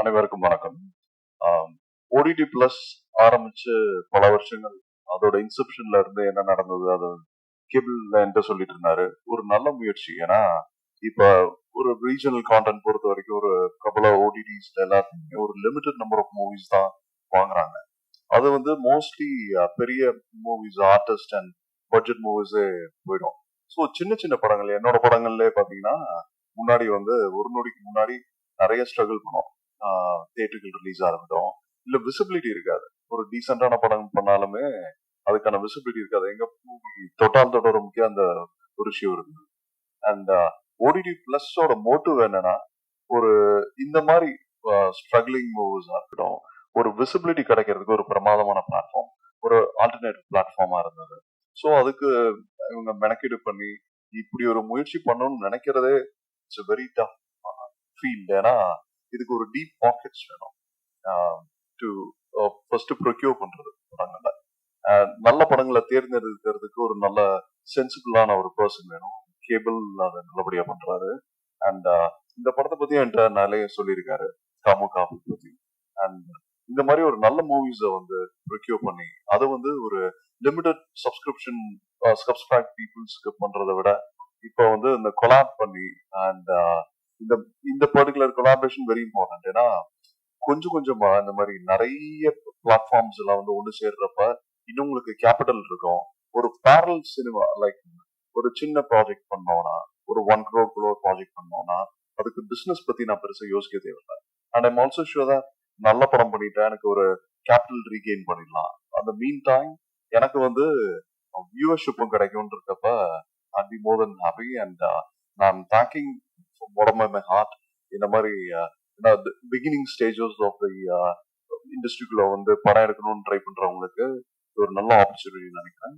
அனைவருக்கும் வணக்கம். OTT plus ஆரம்பிச்சு பல வருஷங்கள் அதோட இன்செப்ஷன்ல இருந்து என்ன நடந்தது அது கேபிள்ல என்கிட்ட சொல்லிட்டு இருந்தாரு. ஒரு நல்ல முயற்சி. ஏன்னா இப்ப ஒரு ரீஜனல் கான்டென்ட் பொறுத்த வரைக்கும் ஒரு கபல ஓடிடிஸ் எல்லாத்துக்குமே ஒரு லிமிடெட் நம்பர் ஆஃப் மூவிஸ் தான் வாங்குறாங்க. அது வந்து மோஸ்ட்லி பெரிய மூவிஸ் ஆர்டிஸ்ட் அண்ட் பட்ஜெட் மூவிஸே போயிடும். ஸோ சின்ன சின்ன படங்கள் என்னோட படங்கள்ல பாத்தீங்கன்னா முன்னாடி வந்து ஒரு நொடிக்கு முன்னாடி நிறைய ஸ்ட்ரகிள் பண்ணோம். தியேட்டர்கள் ரிலீஸ் ஆகட்டும், இல்ல விசிபிலிட்டி இருக்காது. ஒரு டீசென்டான படம் பண்ணாலுமே அதுக்கான விசிபிலிட்டி இருக்காது. எங்க தொட்டால் தொடர முக்கிய அந்த ஒரு இஷ்யூ இருக்கு. அண்ட் ஓடிடி பிளஸோட மோட்டிவ் என்னன்னா ஒரு இந்த மாதிரி ஸ்ட்ரகிளிங் மூவிஸா இருக்கட்டும், ஒரு விசிபிலிட்டி கிடைக்கிறதுக்கு ஒரு பிரமாதமான பிளாட்ஃபார்ம், ஒரு ஆல்டர்னேட்டிவ் பிளாட்ஃபார்மா இருந்தது. ஸோ அதுக்கு இவங்க மெனக்கெடு பண்ணி இப்படி ஒரு முயற்சி பண்ணணும்னு நினைக்கிறதே இட்ஸ் வெரி டஃப் ஃபீல்ட். ஏன்னா இதுக்கு ஒரு டீப் பாக்கெட்ஸ் வேணும் டு ஃபர்ஸ்ட் ப்ரொக்யூர் பண்றது படங்கள்ல. நல்ல படங்களை தேர்ந்தெடுக்கிறதுக்கு ஒரு நல்ல சென்சிபிளான ஒரு பர்சன் வேணும். கேபிள் அதை நல்லபடியா பண்றாரு. அண்ட் இந்த படத்தை பத்தி என்கிட்ட நிறைய சொல்லியிருக்காரு, காமு காபி பத்தி. அண்ட் இந்த மாதிரி ஒரு நல்ல மூவிஸை வந்து ப்ரொக்யூர் பண்ணி அதை வந்து ஒரு லிமிடெட் சப்ஸ்கிரைப் பீப்புள்ஸ்க்கு பண்றதை விட இப்போ வந்து இந்த கொலாப் பண்ணி அண்ட் இந்த இந்த பர்டிகுலர் கொலாபரேஷன் வெரி இம்பார்ட்டன்ட். ஏன்னா கொஞ்சம் கொஞ்சமா இந்த மாதிரி நிறைய பிளாட்ஃபார்ம்ஸ் எல்லாம் வந்து ஒன்று சேர்றப்ப இன்னும் உங்களுக்கு கேபிட்டல் இருக்கும். ஒரு பேரல் சினிமா லைக் ஒரு சின்ன ப்ராஜெக்ட் பண்ணோம்னா, ஒரு 1 crore ப்ராஜெக்ட் பண்ணோம்னா அதுக்கு பிசினஸ் பத்தி நான் பெருசா யோசிக்க தேவையில்லை. அண்ட் ஐம் ஆல்சோ ஷூர் தான் நல்ல படம் பண்ணிட்டேன், எனக்கு ஒரு கேபிட்டல் ரீகெயின் பண்ணிடலாம். அந்த மீன் டைம் எனக்கு வந்து வியூவர்ஷிப்பும் கிடைக்கும்னு இருக்கப்ப I'd be more than happy. And I'm thanking from bottom of my heart இந்த மாதிரி பிகினிங் ஸ்டேஜஸ் ஆஃப் தி இண்டஸ்ட்ரிக்குள்ள வந்து படம் எடுக்கணும்னு ட்ரை பண்றவங்களுக்கு ஒரு நல்ல ஆப்பர்ச்சுனிட்டி நினைக்கிறேன்.